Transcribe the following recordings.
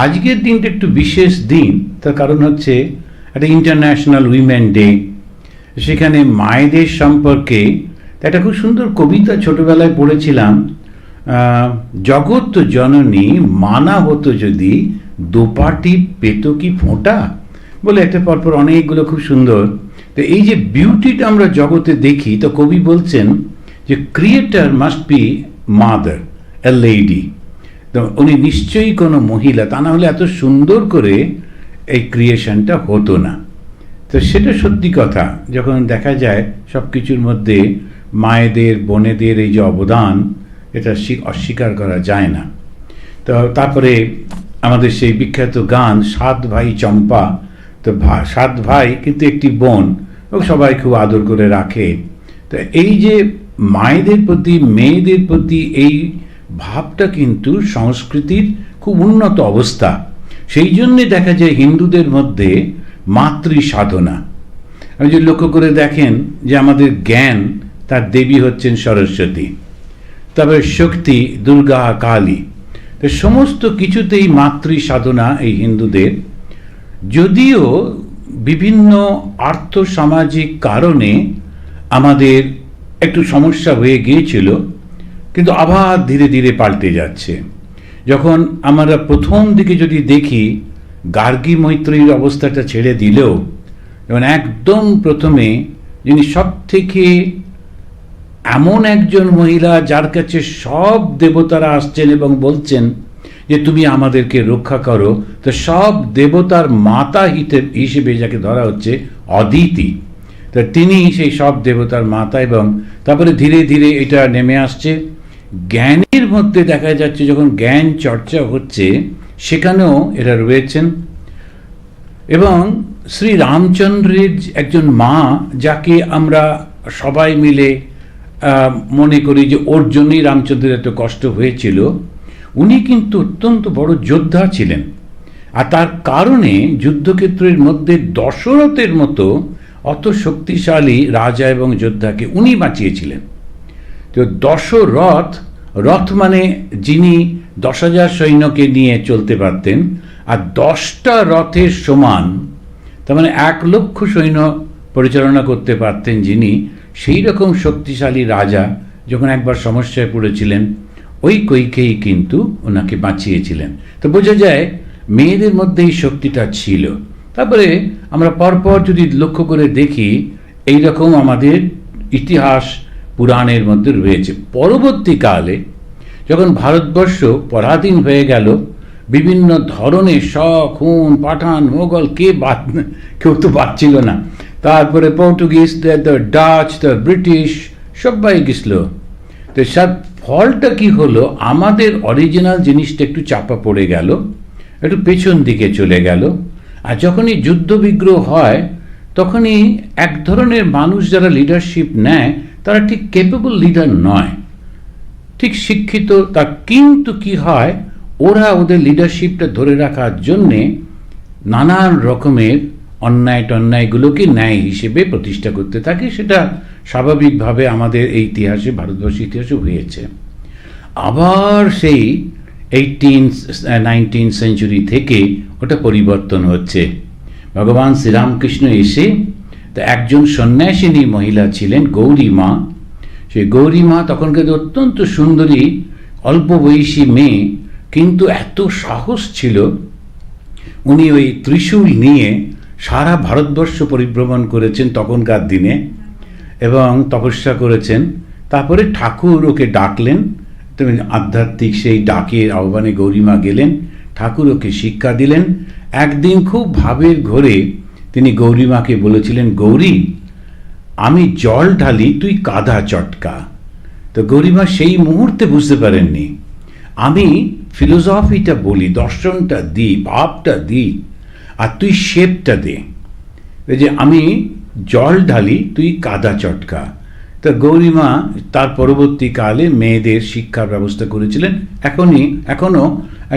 আজকের দিনটা একটু বিশেষ দিন, তার কারণ হচ্ছে একটা ইন্টারন্যাশনাল উইমেন ডে। সেখানে মায়েদের সম্পর্কে একটা খুব সুন্দর কবিতা ছোটবেলায় পড়েছিলাম, জগৎ জননী মানা হতো যদি দোপাটি পেত কি ফোঁটা, বলে একটা পরপর অনেকগুলো খুব সুন্দর। তো এই যে বিউটিটা আমরা জগতে দেখি, তো কবি বলছেন যে creator must be mother, a lady. তো উনি নিশ্চয়ই কোনো মহিলা, তা না হলে এত সুন্দর করে এই ক্রিয়েশনটা হতো না। তো সেটা সত্যি কথা, যখন দেখা যায় সব কিছুর মধ্যে মায়েদের বোনেদের এই যে অবদান, এটা অস্বীকার করা যায় না। তো তারপরে আমাদের সেই বিখ্যাত গান সাত ভাই চম্পা, তো সাত ভাই কিন্তু একটি বোন, ও সবাই খুব আদর করে রাখে। তো এই যে মায়েদের প্রতি মেয়েদের প্রতি এই ভাবটা কিন্তু সংস্কৃতির খুব উন্নত অবস্থা। সেই জন্যে দেখা যায় হিন্দুদের মধ্যে মাতৃ সাধনা। আপনি যদি লক্ষ্য করে দেখেন যে আমাদের জ্ঞান, তার দেবী হচ্ছেন সরস্বতী, তারপরে শক্তি দুর্গা কালী। তো সমস্ত কিছুতেই মাতৃ সাধনা এই হিন্দুদের। যদিও বিভিন্ন আর্থসামাজিক কারণে আমাদের একটু সমস্যা হয়ে গিয়েছিল, কিন্তু আবার ধীরে ধীরে পাল্টে যাচ্ছে। যখন আমরা প্রথম দিকে যদি দেখি, গার্গী মৈত্রীর অবস্থাটা ছেড়ে দিলেও, যেমন একদম প্রথমে যিনি সব থেকে এমন একজন মহিলা যার কাছে সব দেবতারা আসছেন এবং বলছেন যে তুমি আমাদেরকে রক্ষা করো, তো সব দেবতার মাতা হিসেবে যাকে ধরা হচ্ছে অদিতি, তো তিনি সেই সব দেবতার মাতা। এবং তারপরে ধীরে ধীরে এটা নেমে আসছে জ্ঞানের মধ্যে, দেখা যাচ্ছে যখন জ্ঞান চর্চা হচ্ছে সেখানেও এরা রয়েছেন। এবং শ্রী রামচন্দ্রের একজন মা, যাকে আমরা সবাই মিলে মনে করি যে ওর জন্যই রামচন্দ্রের এত কষ্ট হয়েছিল, উনি কিন্তু অত্যন্ত বড় যোদ্ধা ছিলেন। আর তার কারণে যুদ্ধক্ষেত্রের মধ্যে দশরথের মতো অত শক্তিশালী রাজা এবং যোদ্ধাকে উনি বাঁচিয়েছিলেন। তো দশরথ, রথ মানে যিনি 10,000 সৈন্যকে নিয়ে চলতে পারতেন, আর 10টা রথের সমান, তার মানে 1,00,000 সৈন্য পরিচালনা করতে পারতেন যিনি, সেই রকম শক্তিশালী রাজা যখন একবার সমস্যায় পড়েছিলেন, ওই কৈকেয়ী কিন্তু ওনাকে বাঁচিয়েছিলেন। তো বোঝা যায় মেয়েদের মধ্যে এই শক্তিটা ছিল। তারপরে আমরা পরপর যদি লক্ষ্য করে দেখি, এই রকম আমাদের ইতিহাস পুরাণের মধ্যে রয়েছে। পরবর্তীকালে যখন ভারতবর্ষ পরাধীন হয়ে গেল, বিভিন্ন ধরনের শক, হুন, পাঠান, মোগল, কেউ তো বাঁচছিল না। তারপরে পর্তুগিজ, ডাচ, ব্রিটিশ, সবাই গেছিল। তো সব ফলটা কি হলো, আমাদের অরিজিনাল জিনিসটা একটু চাপা পড়ে গেল, একটু পেছন দিকে চলে গেল। আর যখনই যুদ্ধ বিগ্রহ হয়, তখনই এক ধরনের মানুষ যারা লিডারশিপ নেয়, তারা ঠিক ক্যাপেবল লিডার নয়, ঠিক শিক্ষিত তা, কিন্তু কি হয়, ওরা ওদের লিডারশিপটা ধরে রাখার জন্যে নানান রকমের অন্যায়গুলোকে ন্যায় হিসেবে প্রতিষ্ঠা করতে থাকে। সেটা স্বাভাবিকভাবে আমাদের এই ইতিহাসে, ভারতবর্ষের ইতিহাসে হয়েছে। আবার সেই 19th সেঞ্চুরি থেকে ওটা পরিবর্তন হচ্ছে। ভগবান শ্রীরামকৃষ্ণ এসে, তা একজন সন্ন্যাসিনী মহিলা ছিলেন গৌরী মা। সেই গৌরী মা তখনকার অত্যন্ত সুন্দরী অল্প বয়সী মেয়ে, কিন্তু এত সাহস ছিল, উনি ওই ত্রিশূল নিয়ে সারা ভারতবর্ষ পরিভ্রমণ করেছেন তখনকার দিনে এবং তপস্যা করেছেন। তারপরে ঠাকুর ওকে ডাকলেন, তুমি আধ্যাত্মিক সেই ডাকের আহ্বানে গৌরীমা গেলেন, ঠাকুর ওকে শিক্ষা দিলেন। একদিন খুব ভাবের ঘোরে তিনি গৌরীমাকে বলেছিলেন, গৌরী, আমি জল ঢালি, তুই কাদা চটকা। তো গৌরীমা সেই মুহূর্তে বুঝতে পারেননি, আমি ফিলোসফিটা বলি, দর্শনটা দিই, ভাবটা দিই, আর তুই শেপটা দে, যে আমি জল ঢালি, তুই কাদা চটকা। তো গৌরীমা তার পরবর্তীকালে মেয়েদের শিক্ষার ব্যবস্থা করেছিলেন। এখনও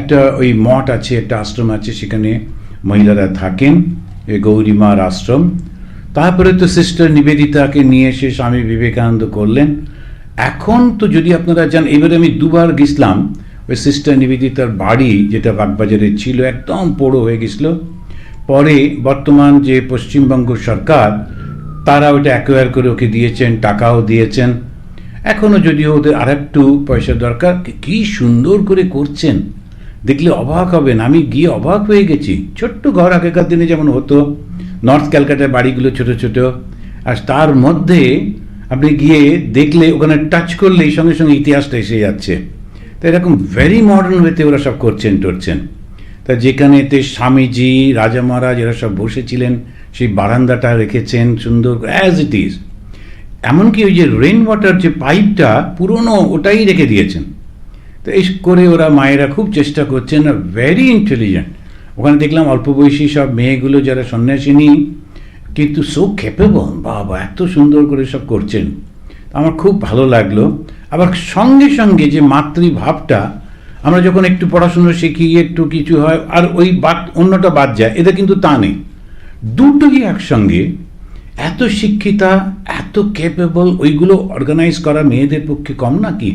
একটা ওই মঠ আছে, একটা আশ্রম আছে, সেখানে মহিলারা থাকেন, গৌরীমার আশ্রম। তারপরে তো সিস্টার নিবেদিতাকে নিয়ে এসে স্বামী বিবেকানন্দ করলেন। এখন তো যদি আপনারা যান, এবারে আমি 2বার গেছিলাম, ওই সিস্টার নিবেদিতার বাড়ি যেটা বাগবাজারে ছিল একদম পোড়ো হয়ে গেছিল। পরে বর্তমান যে পশ্চিমবঙ্গ সরকার তারা ওটা অ্যাকোয়ার করে ওকে দিয়েছেন, টাকাও দিয়েছেন। এখনও যদিও ওদের আর একটু পয়সা দরকার, কি সুন্দর করে করছেন, দেখলে অবাক হবেন। আমি গিয়ে অবাক হয়ে গেছি। ছোট্ট ঘর আগেকার দিনে যেমন হতো, নর্থ ক্যালকাটার বাড়িগুলো ছোট ছোট, আর তার মধ্যে আপনি গিয়ে দেখলে ওখানে টাচ করলেই সঙ্গে সঙ্গে ইতিহাসটা এসে যাচ্ছে। তো এরকম ভেরি মডার্ন ওয়েতে ওরা সব করছেন। তা যেখানেতে স্বামীজি, রাজা মহারাজ এরা সব বসেছিলেন সেই বারান্দাটা রেখেছেন সুন্দর অ্যাজ ইট ইজ। এমনকি ওই যে রেন ওয়াটার যে পাইপটা পুরনো ওটাই রেখে দিয়েছেন। তো এই করে ওরা মায়েরা খুব চেষ্টা করছেন, ভেরি ইন্টেলিজেন্ট। ওখানে দেখলাম অল্প বয়সী সব মেয়েগুলো যারা সন্ন্যাসিনী, কিন্তু সো ক্যাপেবল, বাবা এত সুন্দর করে সব করছেন, আমার খুব ভালো লাগলো। আবার সঙ্গে সঙ্গে যে মাতৃভাবটা, আমরা যখন একটু পড়াশুনো শিখি, একটু কিছু হয় আর ওই অন্যটা বাদ যায়, এটা কিন্তু তা নেই, দুটোই একসঙ্গে। এত শিক্ষিতা, এত ক্যাপেবল, ওইগুলো অর্গানাইজ করা মেয়েদের পক্ষে কম নাকি?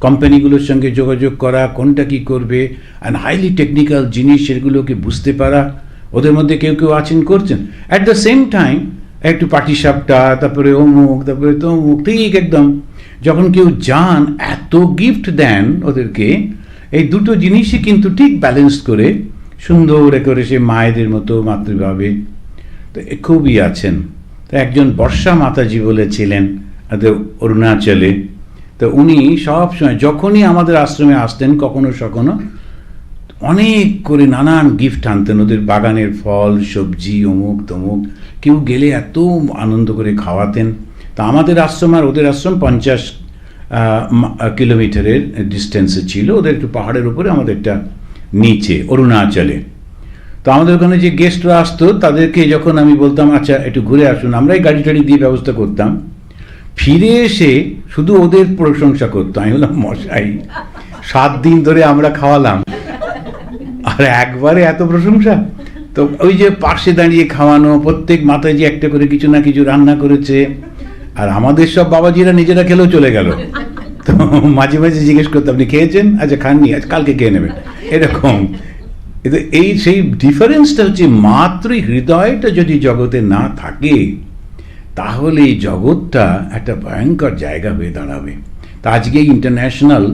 কোম্পানিগুলোর সঙ্গে যোগাযোগ করা, কোনটা কি করবে, অ্যান্ড হাইলি টেকনিক্যাল জিনিস সেগুলোকে বুঝতে পারা। ওদের মধ্যে কেউ কেউ আছেন করছেন, অ্যাট দ্য সেম টাইম একটু পাটিসাপটা, তারপরে অমুক, তারপরে তমুক, ঠিক একদম যখন কেউ যান এত গিফট দেন ওদেরকে। এই দুটো জিনিসই কিন্তু ঠিক ব্যালেন্স করে সুন্দর করে সে মায়েদের মতো মাতৃভাবে তো খুবই আছেন। তো একজন বর্ষা মাতাজি বলেছিলেন অরুণাচলে, তো উনি সবসময় যখনই আমাদের আশ্রমে আসতেন কখনো সখনো অনেক করে নানান গিফট আনতেন, ওদের বাগানের ফল সবজি অমুক তমুক। কেউ গেলে এত আনন্দ করে খাওয়াতেন। তা আমাদের আশ্রম আর ওদের আশ্রম 50 কিলোমিটারের ডিস্টেন্সে ছিল, ওদের একটু পাহাড়ের উপরে, আমাদেরটা নিচে অরুণাচলে। তো আমাদের ওখানে যে গেস্টরা আসতো তাদেরকে যখন আমি বলতাম আচ্ছা একটু ঘুরে আসুন, আমরাই গাড়ি টাড়ি দিয়ে ব্যবস্থা করতাম, ফিরে এসে শুধু ওদের প্রশংসা করতো। আমি বললাম মশাই 7 দিন ধরে আমরা খাওয়ালাম আর একবারে এত প্রশংসা। তো ওই যে পাশে দাঁড়িয়ে খাওয়ানো, প্রত্যেক মাতাজি একটা করে কিছু না কিছু রান্না করেছে, আর আমাদের সব বাবাজিরা নিজেরা খেলেও চলে গেল। তো মাঝে মাঝে জিজ্ঞেস করতে আপনি খেয়েছেন, আচ্ছা খাননি, আজ কালকে খেয়ে নেবেন, এরকম। এই সেই ডিফারেন্সটা হচ্ছে মাতৃ হৃদয়টা যদি জগতে না থাকে তাহলে এই জগৎটা একটা ভয়ঙ্কর জায়গা হয়ে দাঁড়াবে। তা আজকে ইন্টারন্যাশনাল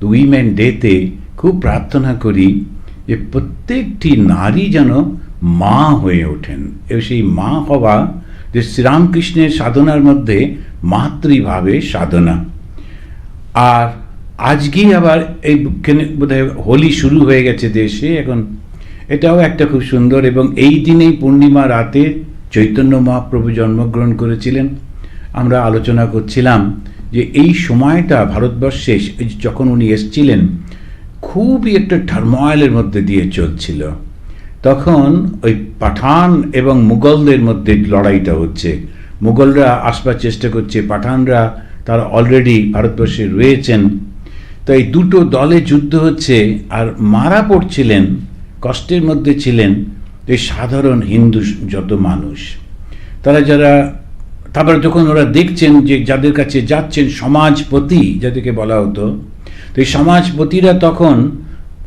উইমেন ডেতে খুব প্রার্থনা করি যে প্রত্যেকটি নারী যেন মা হয়ে ওঠেন, এবং সেই মা হওয়া যে শ্রীরামকৃষ্ণের সাধনার মধ্যে মাতৃভাবে সাধনা। আর আজকেই আবার এই বোধহয় হোলি শুরু হয়ে গেছে দেশে এখন, এটাও একটা খুব সুন্দর। এবং এই দিনেই পূর্ণিমা রাতে চৈতন্য মহাপ্রভু জন্মগ্রহণ করেছিলেন। আমরা আলোচনা করছিলাম যে এই সময়টা ভারতবর্ষে যখন উনি এসছিলেন খুবই একটা টার্ময়েলের মধ্যে দিয়ে চলছিল। তখন ওই পাঠান এবং মুঘলদের মধ্যে লড়াইটা হচ্ছে, মুঘলরা আসবার চেষ্টা করছে, পাঠানরা তারা অলরেডি ভারতবর্ষে রয়েছেন। তো এই দুটো দলে যুদ্ধ হচ্ছে আর মারা পড়ছিলেন, কষ্টের মধ্যে ছিলেন এই সাধারণ হিন্দু যত মানুষ, তারা যারা। তারপরে যখন ওরা দেখছেন যে যাদের কাছে যাচ্ছেন সমাজপতি যাদেরকে বলা হতো, তো এই সমাজপতিরা তখন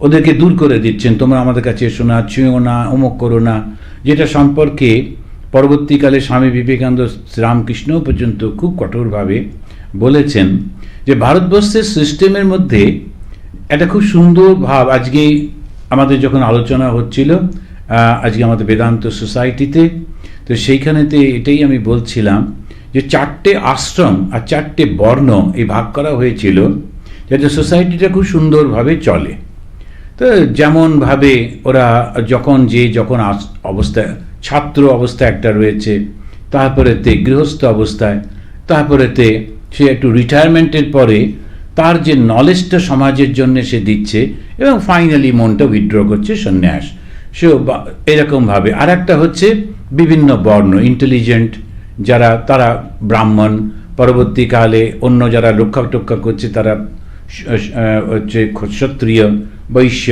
ওদেরকে দূর করে দিচ্ছেন, তোমরা আমাদের কাছে এসো না, ছুঁয়ো না, অমুক করো না, যেটা সম্পর্কে পরবর্তীকালে স্বামী বিবেকানন্দ রামকৃষ্ণ পর্যন্ত খুব কঠোরভাবে বলেছেন যে ভারতবর্ষের সিস্টেমের মধ্যে একটা খুব সুন্দর ভাব। আজকে আমাদের যখন আলোচনা হচ্ছিল আজকে আমাদের বেদান্ত সোসাইটিতে, তো সেইখানেতে এটাই আমি বলছিলাম যে 4টে আশ্রম আর 4টে বর্ণ এই ভাগ করা হয়েছিল যাতে সোসাইটিটা খুব সুন্দরভাবে চলে। তো যেমনভাবে ওরা যখন অবস্থায় ছাত্র অবস্থায় একটা রয়েছে, তারপরেতে গৃহস্থ অবস্থায়, তারপরেতে সে একটু রিটায়ারমেন্টের পরে তার যে নলেজটা সমাজের জন্য সে দিচ্ছে, এবং ফাইনালি মনটা উইথড্র করছে সন্ন্যাস, সেও এরকমভাবে। আর একটা হচ্ছে বিভিন্ন বর্ণ, ইন্টেলিজেন্ট যারা তারা ব্রাহ্মণ, পরবর্তীকালে অন্য যারা রক্ষা টক্ষা করছে তারা হচ্ছে ক্ষত্রিয়, বৈশ্য,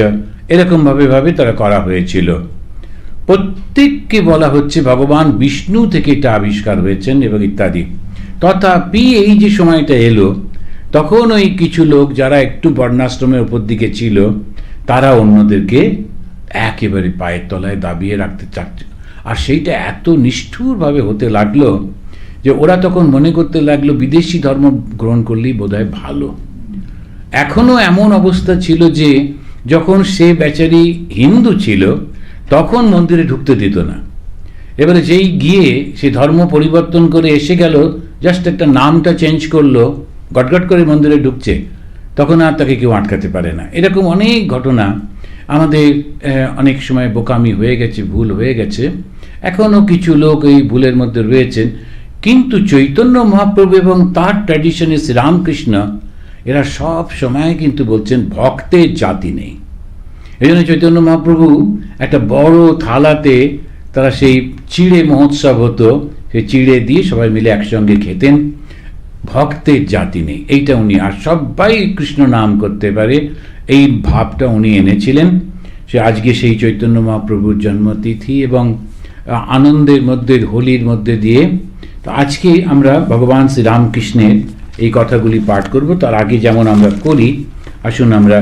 এরকমভাবে তারা করা হয়েছিল। প্রত্যেককে বলা হচ্ছে ভগবান বিষ্ণু থেকে এটা আবিষ্কার হয়েছেন এবং ইত্যাদি। তথাপি এই যে সময়টা এলো তখন ওই কিছু লোক যারা একটু বর্ণাশ্রমের উপর দিকে ছিল, তারা অন্যদেরকে একেবারে পায়ের তলায় দাবিয়ে রাখতে চাচ্ছে। আর সেইটা এত নিষ্ঠুরভাবে হতে লাগলো যে ওরা তখন মনে করতে লাগলো বিদেশি ধর্ম গ্রহণ করলেই বোধহয় ভালো। এখনো এমন অবস্থা ছিল যে যখন সে বেচারি হিন্দু ছিল তখন মন্দিরে ঢুকতে দিত না। এবারে যেই গিয়ে সে ধর্ম পরিবর্তন করে এসে গেল, জাস্ট একটা নামটা চেঞ্জ করলো, গটগট করে মন্দিরে ঢুকছে, তখন আর তাকে কেউ আটকাতে পারে না। এরকম অনেক ঘটনা আমাদের অনেক সময় বোকামি হয়ে গেছে, ভুল হয়ে গেছে। এখনও কিছু লোক এই ভুলের মধ্যে রয়েছেন, কিন্তু চৈতন্য মহাপ্রভু এবং তার ট্র্যাডিশনে শ্রীরামকৃষ্ণ এরা সব সময় কিন্তু বলছেন ভক্তের জাতি নেই। এই জন্য চৈতন্য মহাপ্রভু একটা বড় থালাতে তারা সেই চিড়ে মহোৎসব হতো, সেই চিড়ে দিয়ে সবাই মিলে একসঙ্গে খেতেন। ভক্তের জাতি নেই এইটা উনি, আর সবাই কৃষ্ণ নাম করতে পারে, এই ভাবটা উনি এনেছিলেন। সে আজকে সেই চৈতন্য মহাপ্রভুর জন্মতিথি এবং আনন্দের মধ্যে, হোলির মধ্যে দিয়ে, তো আজকে আমরা ভগবান শ্রীরামকৃষ্ণের এই কথাগুলি পাঠ করব। তার আগে যেমন আমরা করি, আসুন আমরা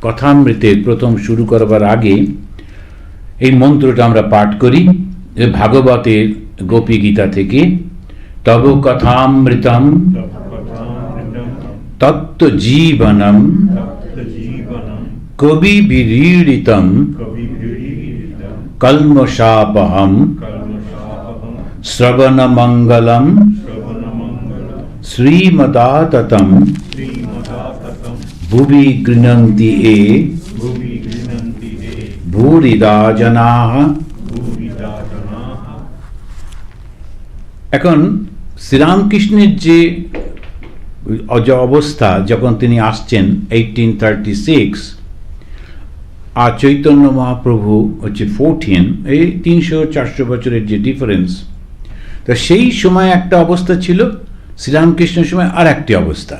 কথামৃতের প্রথম শুরু করবার আগে এই মন্ত্রটা আমরা পাঠ করি ভাগবতের গোপী গীতা থেকে। তব কথামৃতম তত্ত্ব জীবনম কবি বিরীড়িতম কল্মষাপহম শ্রবণ মঙ্গলম শ্রীমদাততম ভুবি গৃহন্তি এ ভূরিদা জনাঃ। এখন শ্রীরামকৃষ্ণের যে অবস্থা যখন তিনি আসছেন 1836, আর চৈতন্য মহাপ্রভু হচ্ছে 14, এই 300-400 বছরের যে ডিফারেন্স, তো সেই সময় একটা অবস্থা ছিল, শ্রীরামকৃষ্ণের সময় আর একটি অবস্থা,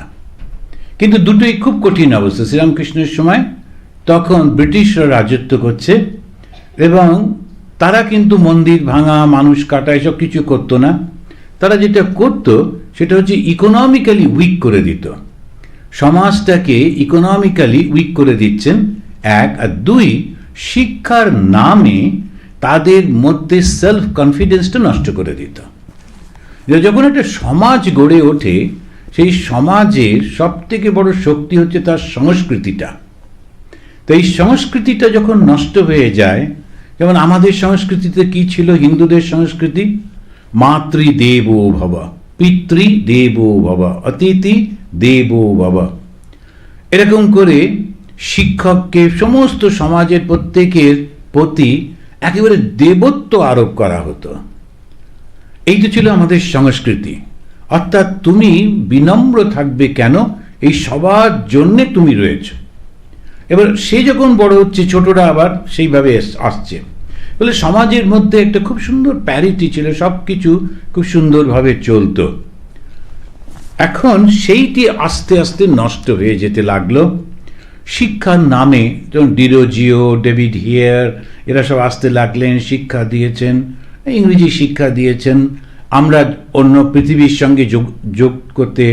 কিন্তু দুটোই খুব কঠিন অবস্থা। শ্রীরামকৃষ্ণের সময় তখন ব্রিটিশরা রাজত্ব করছে এবং তারা কিন্তু মন্দির ভাঙা, মানুষ কাটা এসব কিছু করতো না। তারা যেটা করতো সেটা হচ্ছে ইকোনমিক্যালি উইক করে দিত, সমাজটাকে ইকোনমিক্যালি উইক করে দিচ্ছেন এক, আর দুই, শিক্ষার নামে তাদের মধ্যে সেলফ কনফিডেন্সটা নষ্ট করে দিত। যখন একটা সমাজ গড়ে ওঠে, সেই সমাজের সব থেকে বড় শক্তি হচ্ছে তার সংস্কৃতিটা। তো এই সংস্কৃতিটা যখন নষ্ট হয়ে যায়, যেমন আমাদের সংস্কৃতিতে কি ছিল, হিন্দুদের সংস্কৃতি মাতৃদেবো ভব, পিতৃদেবো ভব, অতিথি দেবো ভব, এরকম করে শিক্ষককে সমস্ত সমাজের প্রত্যেকের প্রতি একেবারে দেবত্ব আরোপ করা হতো। এই তো ছিল আমাদের সংস্কৃতি। অর্থাৎ তুমি বিনম্র থাকবে কেন, এই সবার জন্যে তুমি রয়েছ। এবার সে যখন বড় হচ্ছে, ছোটরা আবার সেইভাবে আসছে, বলে সমাজের মধ্যে একটা খুব সুন্দর প্যারিটি ছিল, সব কিছু খুব সুন্দরভাবে চলত। এখন সেইটি আস্তে আস্তে নষ্ট হয়ে যেতে লাগলো শিক্ষার নামে। যেমন ডিরোজিও, ডেভিড হিয়ার এরা সব আসতে লাগলেন, শিক্ষা দিয়েছেন, ইংরেজি শিক্ষা দিয়েছেন, আমরা অন্য পৃথিবীর সঙ্গে যোগ করতে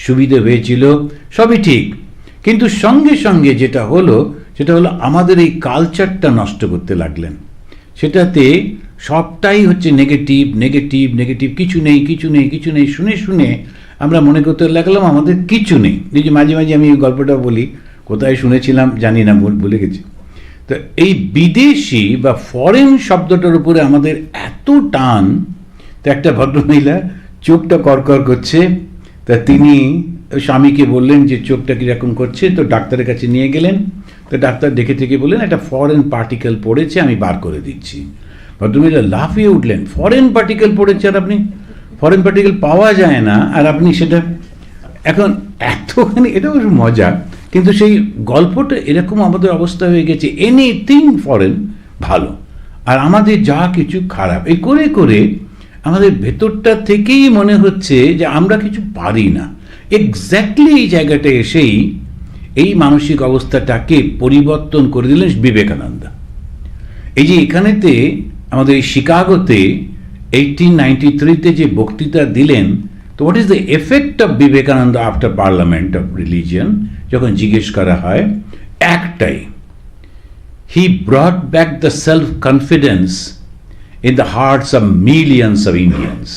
সুবিধে হয়েছিল, সবই ঠিক। কিন্তু সঙ্গে সঙ্গে যেটা হলো সেটা হলো আমাদের এই কালচারটা নষ্ট করতে লাগলেন। সেটাতে সবটাই হচ্ছে নেগেটিভ নেগেটিভ নেগেটিভ, কিছু নেই কিছু নেই কিছু নেই, শুনে শুনে আমরা মনে করতে লাগলাম আমাদের কিছু নেই। এই যে মাঝে মাঝে আমি এই গল্পটা বলি, কোথায় শুনেছিলাম জানি না, ভুলে গেছি। তো এই বিদেশি বা ফরেন শব্দটার উপরে আমাদের এত টান। তো একটা ভদ্রমহিলা চোখটা করকর করছে, তা তিনি স্বামীকে বললেন যে চোখটা কীরকম করছে, তো ডাক্তারের কাছে নিয়ে গেলেন। তো ডাক্তার দেখে থেকে বললেন একটা ফরেন পার্টিকেল পড়েছে, আমি বার করে দিচ্ছি। ভদ্রমহিলা লাফিয়ে উঠলেন, ফরেন পার্টিকেল পড়েছে, আর আপনি, ফরেন পার্টিকেল পাওয়া যায় না আর আপনি সেটা, এখন এতখানি, এটা অবশ্য মজা, কিন্তু সেই গল্পটা এরকম আমাদের অবস্থা হয়ে গেছে, এনিথিং ফরেন ভালো আর আমাদের যা কিছু খারাপ। এই করে করে আমাদের ভেতরটা থেকেই মনে হচ্ছে যে আমরা কিছু পারি না। এক্স্যাক্টলি এই জায়গাটা এসেই এই মানসিক অবস্থাটাকে পরিবর্তন করে দিলেন বিবেকানন্দ। এই যে এখানেতে আমাদের এই শিকাগোতে 1893-তে যে বক্তৃতা দিলেন, তো what is the effect of Vivekananda after parliament of religion, যখন জিজ্ঞেস করা হয়, একটাই, he brought back the self confidence in the hearts of millions of Indians.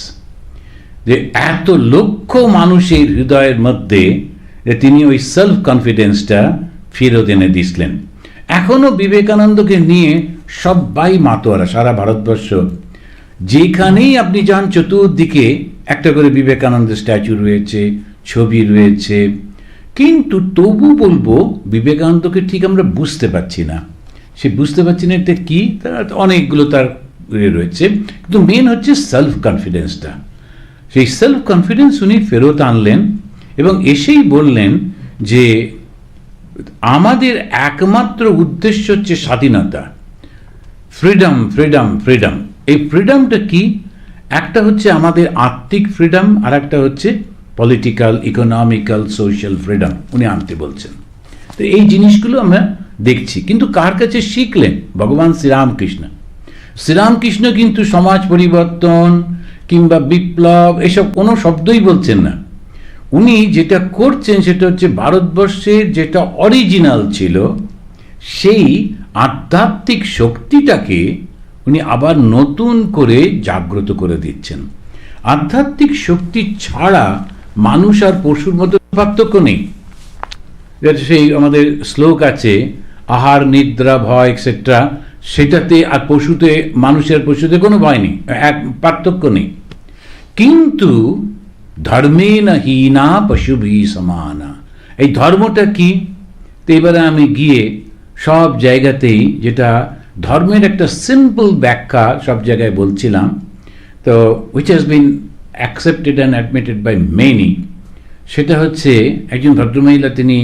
যে এত লক্ষ মানুষের হৃদয়ের মধ্যে যে তিনি ওই সেলফ কনফিডেন্সটা ফেরত এনে দিছিলেন। এখনো বিবেকানন্দকে নিয়ে সবাই মাতোয়ারা, সারা ভারতবর্ষ যেখানেই আপনি যান চতুর্দিকে একটা করে বিবেকানন্দের স্ট্যাচু রয়েছে, ছবি রয়েছে, কিন্তু তবু বলবো বিবেকানন্দকে ঠিক আমরা বুঝতে পারছি না। সে বুঝতে পারছি না এটা কি, তার অনেকগুলো তার রয়েছে, কিন্তু মেন হচ্ছে সেলফ কনফিডেন্সটা। সেই সেলফ কনফিডেন্স উনি ফেরত আনলেন এবং এসেই বললেন যে আমাদের একমাত্র উদ্দেশ্য হচ্ছে স্বাধীনতা, ফ্রিডম ফ্রিডম ফ্রিডম। এই ফ্রিডমটা কি? একটা হচ্ছে আমাদের আত্মিক ফ্রিডম, আর একটা হচ্ছে পলিটিক্যাল, ইকোনমিক্যাল, সোশ্যাল ফ্রিডম উনি আনতে বলছেন। তো এই জিনিসগুলো আমরা দেখছি, কিন্তু কার কাছে শিখলেন? ভগবান শ্রীরামকৃষ্ণ। শ্রীরামকৃষ্ণ কিন্তু সমাজ পরিবর্তন কিংবা বিপ্লব এসব কোনো শব্দই বলছেন না। উনি যেটা করছেন সেটা হচ্ছে ভারতবর্ষের যেটা অরিজিনাল ছিল সেই আধ্যাত্মিক শক্তিটাকে উনি আবার নতুন করে জাগ্রত করে দিচ্ছেন। আধ্যাত্মিক শক্তি ছাড়া মানুষ আর পশুর মধ্যে পার্থক্য নেই। সেই আমাদের শ্লোক আছে, আহার নিদ্রা ভয় এক্সেট্রা, সেটাতে আর পশুতে, মানুষের পশুতে কোনো ভয় নেই, এক পার্থক্য নেই। কিন্তু ধর্মে না হীনা পশুভি সমানা, এই ধর্মটা কি? তো এবারে আমি গিয়ে সব জায়গাতেই যেটা ধর্মের একটা সিম্পল ব্যাখ্যা সব জায়গায় বলছিলাম, তো which has been accepted and admitted by many, সেটা হচ্ছে একজন ভদ্রমহিলা, তিনি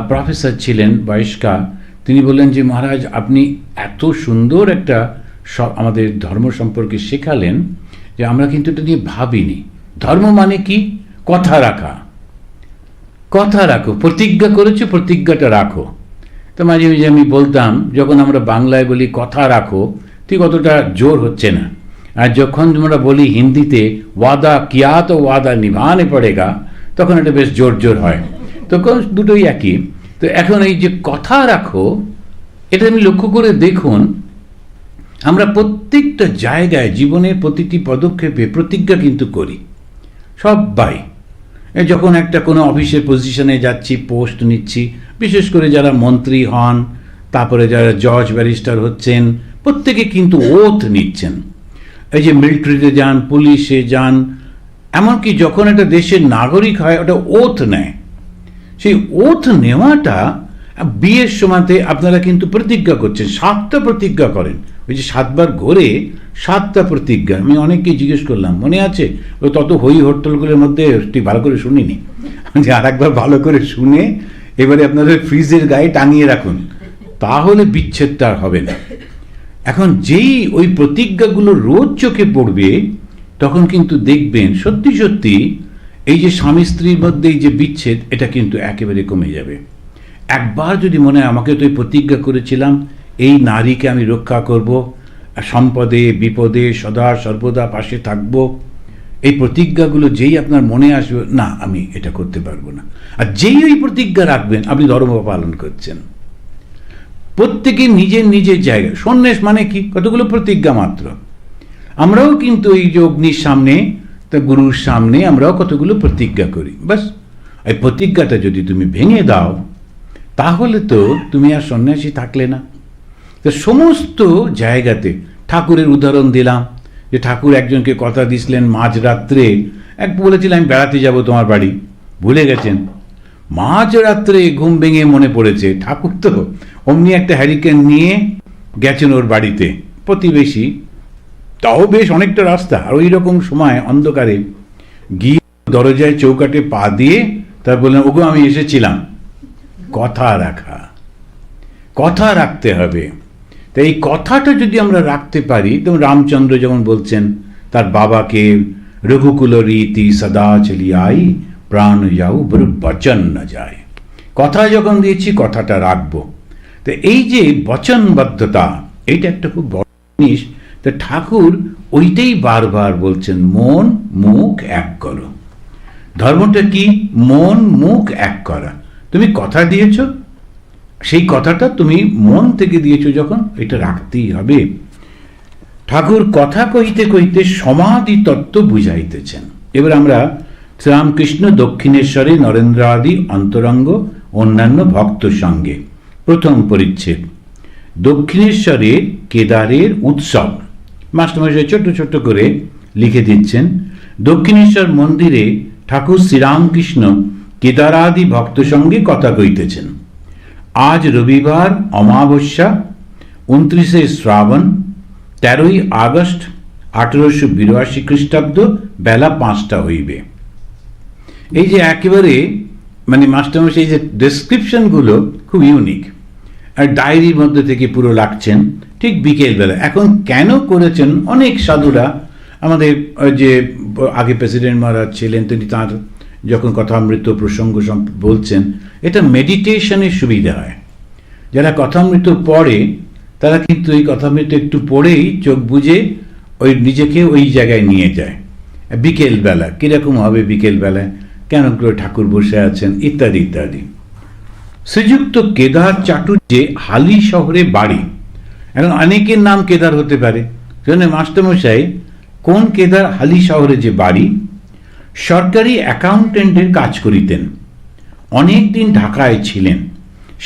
প্রফেসর ছিলেন, বয়স্কা। তিনি বললেন যে মহারাজ আপনি এত সুন্দর একটা আমাদের ধর্ম সম্পর্কে শেখালেন যে আমরা কিন্তু এটা নিয়ে ভাবিনি। ধর্ম মানে কি? কথা রাখা। কথা রাখো, প্রতিজ্ঞা করেছো, প্রতিজ্ঞাটা রাখো। তো মাঝে মাঝে আমি বলতাম, যখন আমরা বাংলায় বলি কথা রাখো, ঠিক অতটা জোর হচ্ছে না, আর যখন আমরা বলি হিন্দিতে ওয়াদা কিয়া তো ওয়াদা নিভানে পড়েগা, তখন এটা বেশ জোর জোর হয়। তখন দুটোই একই। তো এখন এই যে কথা রাখো, এটা আমি লক্ষ্য করে দেখুন, আমরা প্রত্যেকটা জায়গায় জীবনের প্রতিটি পদক্ষেপে প্রতিজ্ঞা কিন্তু করি সবাই। যখন একটা কোনো অফিসের পজিশনে যাচ্ছি, পোস্ট নিচ্ছি, বিশেষ করে যারা মন্ত্রী হন, তারপরে যারা জজ ব্যারিস্টার হচ্ছেন, প্রত্যেকে কিন্তু ওথ নিচ্ছেন। এই যে মিলিটারিতে যান, পুলিশে যান, এমনকি যখন একটা দেশের নাগরিক হয় ওটা ওথ নেয়। সেই ওথ নেওয়াটা বিয়ের সময়তে আপনারা কিন্তু প্রতিজ্ঞা করছেন, 7টা প্রতিজ্ঞা করেন। ওই যে 7বার ঘোরে 7টা প্রতিজ্ঞা। আমি অনেককে জিজ্ঞেস করলাম, মনে আছে? ও তত হই হট্টলগুলোর মধ্যে ঠিক ভালো করে শুনিনি, যে আর একবার ভালো করে শুনে এবারে আপনাদের ফ্রিজের গায়ে টাঙিয়ে রাখুন, তাহলে বিচ্ছেদটা আর হবে না। এখন যেই ওই প্রতিজ্ঞাগুলো রোজ চোখে পড়বে, তখন কিন্তু দেখবেন সত্যি সত্যি এই যে স্বামী স্ত্রীর মধ্যে এই যে বিচ্ছেদ, এটা কিন্তু একেবারে কমে যাবে। একবার যদি মনে হয় আমাকে তো প্রতিজ্ঞা করেছিলাম এই নারীকে আমি রক্ষা করব, সম্পদে বিপদে সদা সর্বদা পাশে থাকব, এই প্রতিজ্ঞাগুলো যেই আপনার মনে আসবে, না আমি এটা করতে পারবো না, আর যেই ওই প্রতিজ্ঞা রাখবেন আপনি ধর্ম পালন করছেন। প্রত্যেকে নিজের নিজের জায়গায়। সন্ন্যাস মানে কি? কতগুলো প্রতিজ্ঞা মাত্র। আমরাও কিন্তু এই যে অগ্নির সামনে, তা গুরুর সামনে আমরাও কতগুলো প্রতিজ্ঞা করি। বাস এই প্রতিজ্ঞাটা যদি তুমি ভেঙে দাও, তাহলে তো তুমি আর সন্ন্যাসী থাকলে না। তো সমস্ত জায়গাতে ঠাকুরের উদাহরণ দিলাম, যে ঠাকুর একজনকে কথা দিছিলেন মাঝরাত্রে, এক বলেছিলেন আমি বেড়াতে যাব তোমার বাড়ি, ভুলে গেছেন। মাঝরাত্রে ঘুম ভেঙে মনে পড়েছে, ঠাকুর তো অমনি একটা হ্যারিকেন নিয়ে গেছেন ওর বাড়িতে, প্রতিবেশী, তাও বেশ অনেকটা রাস্তা। আর ওই রকম সময় অন্ধকারে গিয়ে দরজায় চৌকাটে পা দিয়ে তার বললেন, ওগো আমি এসেছিলাম। কথা রাখা, কথা রাখতে হবে। তো এই কথাটা যদি আমরা রাখতে পারি, তো রামচন্দ্র যেমন বলছেন তার বাবাকে, রঘুকুল রীতি সদা চলি আই, প্রাণ যাও বড় বচন না যায়। কথা যখন দিয়েছি কথাটা রাখবো। তো এই যে বচনবদ্ধতা, এইটা একটা খুব বড় জিনিস। তো ঠাকুর ওইটাই বারবার বলছেন, মন মুখ এক করো। ধর্মটা কি? মন মুখ এক করা। তুমি কথা দিয়েছ, সেই কথাটা তুমি মন থেকে দিয়েছ যখন, এটা রাখতেই হবে। ঠাকুর কথা কইতে কইতে সমাধি তত্ত্ব বুঝাইতেছেন। এবার আমরা শ্রীরামকৃষ্ণ দক্ষিণেশ্বরে নরেন্দ্র আদি অন্তরঙ্গ অন্যান্য ভক্ত সঙ্গে, প্রথম পরিচ্ছেদ, দক্ষিণেশ্বরে কেদারের উৎসব। মাস্টারমশাই ছোট্ট ছোট্ট করে লিখে দিচ্ছেন, দক্ষিণেশ্বর মন্দিরে ঠাকুর শ্রীরামকৃষ্ণ কেদারাদি ভক্ত সঙ্গে কথা কইতেছেন। আজ রবিবার অমাবস্যা, 29শে শ্রাবণ, 13ই আগস্ট 1882 খ্রিস্টাব্দ, বেলা 5টা হইবে। এই যে একেবারে মানে মাস্টারমশাই যে ডেসক্রিপশনগুলো খুব ইউনিক, আর ডায়েরির মধ্যে থেকে পুরো লাগছেন ঠিক বিকেলবেলা। এখন কেন করেছেন, অনেক সাধুরা, আমাদের যে আগে প্রেসিডেন্ট মহারাজ ছিলেন, তিনি তাঁর যখন কথামৃত প্রসঙ্গ বলছেন, এটা মেডিটেশনের সুবিধা হয়। যারা কথামৃত পড়ে তারা কিন্তু এই কথামৃত একটু পড়েই চোখ বুজে ওই নিজেকে ওই জায়গায় নিয়ে যায়। বিকেলবেলা কীরকম হবে, বিকেলবেলায় কেন করে ঠাকুর বসে আছেন, ইত্যাদি ইত্যাদি। শ্রীযুক্ত কেদার চাটুর্যে হালি শহরে বাড়ি। এখন অনেকের নাম কেদার হতে পারে, সেজন্য মাস্টারমশাই কোন কেদার হালি শহরে যে বাড়ি, সরকারি অ্যাকাউন্টেন্টের কাজ করিতেন। অনেক দিন ঢাকায় ছিলেন।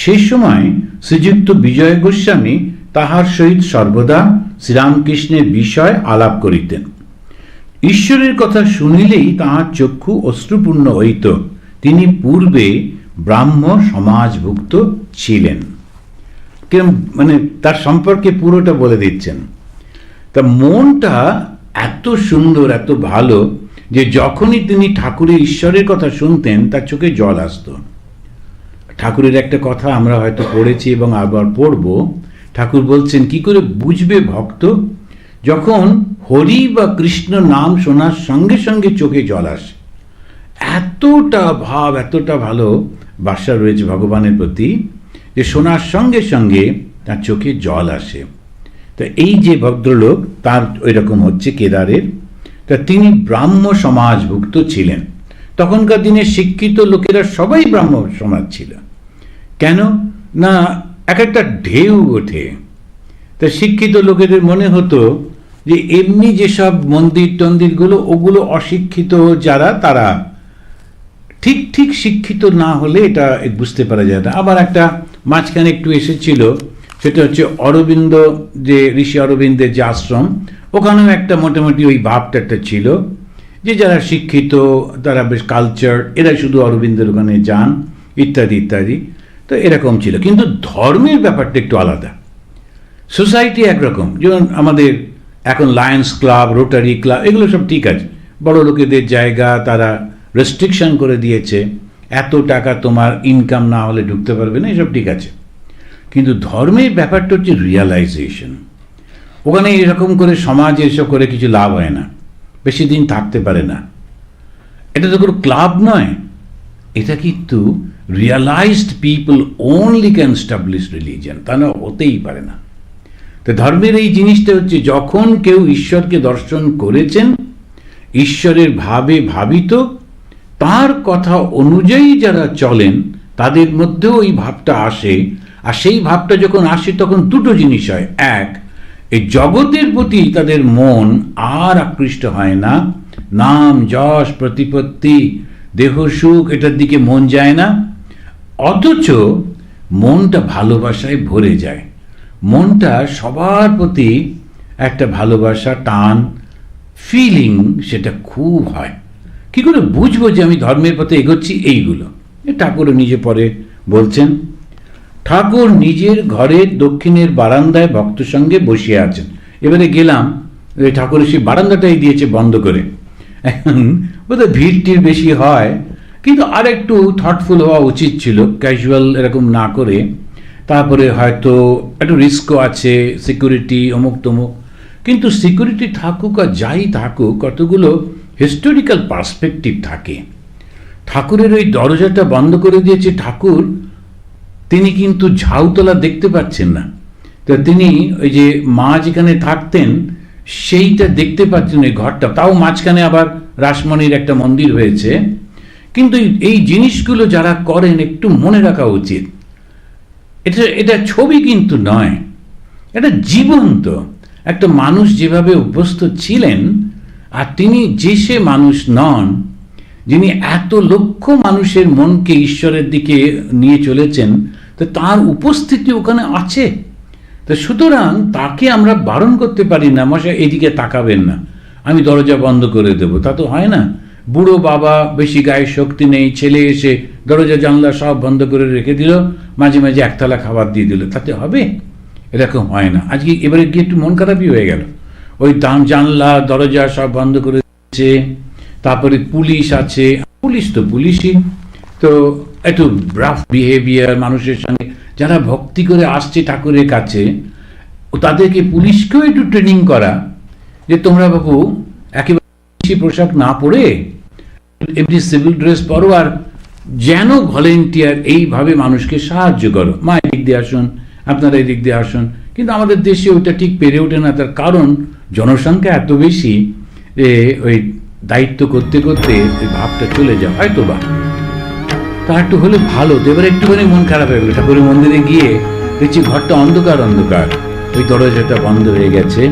সে সময় শ্রীযুক্ত বিজয় গোস্বামী তাহার সহিত সর্বদা শ্রীরামকৃষ্ণের বিষয় আলাপ করিতেন। ঈশ্বরের কথা শুনিলেই তাহার চক্ষু অশ্রুপূর্ণ হইত। তিনি পূর্বে ব্রাহ্ম সমাজভুক্ত ছিলেন। মানে তার সম্পর্কে পুরোটা বলে দিচ্ছেন। তা মনটা এত সুন্দর, এত ভালো যে যখনই তিনি ঠাকুরের ঈশ্বরের কথা শুনতেন তার চোখে জল আসতো। ঠাকুরের একটা কথা আমরা হয়তো পড়েছি এবং আবার পড়ব। ঠাকুর বলছেন, কি করে বুঝবে ভক্ত, যখন হরি বা কৃষ্ণ নাম শোনার সঙ্গে সঙ্গে চোখে জল আসে। এতটা ভাব, এতটা ভালো বাসা রয়েছে ভগবানের প্রতি যে শোনার সঙ্গে সঙ্গে তার চোখে জল আসে। তা এই যে ভদ্রলোক, তার ওই রকম হচ্ছে কেদারের। তা তিনি ব্রাহ্ম সমাজভুক্ত ছিলেন। তখনকার দিনে শিক্ষিত লোকেরা সবাই ব্রাহ্ম সমাজ ছিল। কেন না, এক একটা ঢেউ ওঠে। তা শিক্ষিত লোকেদের মনে হতো যে এমনি যেসব মন্দির টন্দিরগুলো, ওগুলো অশিক্ষিত যারা, তারা ঠিক ঠিক শিক্ষিত না হলে এটা বুঝতে পারা যায় না। আবার একটা মাঝখানে একটু এসেছিল, সেটা হচ্ছে অরবিন্দ, যে ঋষি অরবিন্দের যে আশ্রম, ওখানেও একটা মোটামুটি ওই ভাবটা একটা ছিল যে যারা শিক্ষিত তারা বেশ কালচার, এরা শুধু অরবিন্দের ওখানে যান, ইত্যাদি ইত্যাদি। তো এরকম ছিল। কিন্তু ধর্মের ব্যাপারটা একটু আলাদা। সোসাইটি একরকম, যেমন আমাদের এখন লায়ন্স ক্লাব, রোটারি ক্লাব, এগুলো সব ঠিক আছে, বড় লোকেদের জায়গা, তারা রেস্ট্রিকশন করে দিয়েছে, এত টাকা তোমার ইনকাম না হলে ঢুকতে পারবে না, এসব ঠিক আছে। কিন্তু ধর্মের ব্যাপারটা হচ্ছে রিয়ালাইজেশন। ওখানে এরকম করে সমাজে এসব করে কিছু লাভ হয় না, বেশি দিন থাকতে পারে না। এটা তো কোনো ক্লাব নয়, এটা কিন্তু realised people only can establish religion, তা না হতেই পারে না। তো ধর্মের এই জিনিসটা হচ্ছে যখন কেউ ঈশ্বরকে দর্শন করেছেন, ঈশ্বরের ভাবে ভাবিত, তার কথা অনুযায়ী যারা চলেন, তাদের মধ্যেও ওই ভাবটা আসে। আর সেই ভাবটা যখন আসে তখন দুটো জিনিস হয়। এক, এই জগতের প্রতি তাদের মন আর আকৃষ্ট হয় না, নাম যশ প্রতিপত্তি দেহ সুখ এটার দিকে মন যায় না, অথচ মনটা ভালোবাসায় ভরে যায়। মনটা সবার প্রতি একটা ভালোবাসা, টান, ফিলিং, সেটা খুব হয়। কি করে বুঝবো যে আমি ধর্মের পথে এগোচ্ছি? এইগুলো ঠাকুরও নিজে পরে বলছেন। ঠাকুর নিজের ঘরের দক্ষিণের বারান্দায় ভক্ত সঙ্গে বসিয়ে আছেন। এবারে গেলাম, ঠাকুর সেই বারান্দাটাই দিয়েছে বন্ধ করে। এখন বোধহয় ভিড়টির বেশি হয়, কিন্তু আর একটু থটফুল হওয়া উচিত ছিল, ক্যাজুয়াল এরকম না করে। তারপরে হয়তো একটু রিস্কও আছে, সিকিউরিটি অমুক তমুক, কিন্তু সিকিউরিটি থাকুক আর যাই থাকুক, কতগুলো হিস্টোরিক্যাল পার্সপেক্টিভ থাকে। ঠাকুরের ওই দরজাটা বন্ধ করে দিয়েছে ঠাকুর, তিনি কিন্তু ঝাউতলা দেখতে পাচ্ছেন না। তো তিনি ওই যে মা যেখানে থাকতেন সেইটা দেখতে পাচ্ছেন, ওই ঘরটা। তাও মাঝখানে আবার রাসমণির একটা মন্দির হয়েছে, কিন্তু এই জিনিসগুলো যারা করেন একটু মনে রাখা উচিত, এটা ছবি কিন্তু নয়, এটা জীবন্ত একটা মানুষ যেভাবে অভ্যস্ত ছিলেন, আর তিনি যে সে মানুষ নন যিনি এত লক্ষ মানুষের মনকে ঈশ্বরের দিকে নিয়ে চলেছেন, তো তার উপস্থিতি ওখানে আছে। তো সুতরাং তাকে আমরা বারণ করতে পারি না, মশাই এদিকে তাকাবেন না, আমি দরজা বন্ধ করে দেব, তা তো হয় না। বুড়ো বাবা, বেশি গায়ে শক্তি নেই, ছেলে এসে দরজা জানলা সব বন্ধ করে রেখে দিল, মাঝে মাঝে একতলা খাবার দিয়ে দিল, তাতে হবে? এরকম হয় না। আজকে এবারে গিয়ে একটু মন খারাপই হয়ে গেল, ওই জানলা দরজা সব বন্ধ করে দিচ্ছে। তারপরে পুলিশ আছে, পুলিশ তো পুলিশই, তো একটু রাফ বিহেভিয়ার মানুষের সঙ্গে, যারা ভক্তি করে আসছে ঠাকুরের কাছে, তাদেরকে পুলিশকেও একটু ট্রেনিং করা, যে তোমরা বাবু একেবারে পোশাক না পরে এমনি সিভিল ড্রেস পরো, আর যেন ভলেন্টিয়ার এইভাবে মানুষকে সাহায্য করো, মা এদিক দিয়ে আসুন, আপনারা এদিক দিয়ে আসুন। কিন্তু আমাদের দেশে ওইটা ঠিক পেরে ওঠে না, তার কারণ জনসংখ্যা এত বেশি যে ওই দায়িত্ব করতে করতে ওই ভাবটা চলে যায় হয়তো বা। তা একটু হলে ভালো। তো এবার একটুখানি মন খারাপ হয়ে গেল, ঠাকুরের মন্দিরে গিয়ে দেখছি ঘরটা অন্ধকার অন্ধকার, ওই দরজাটা বন্ধ হয়ে গেছে।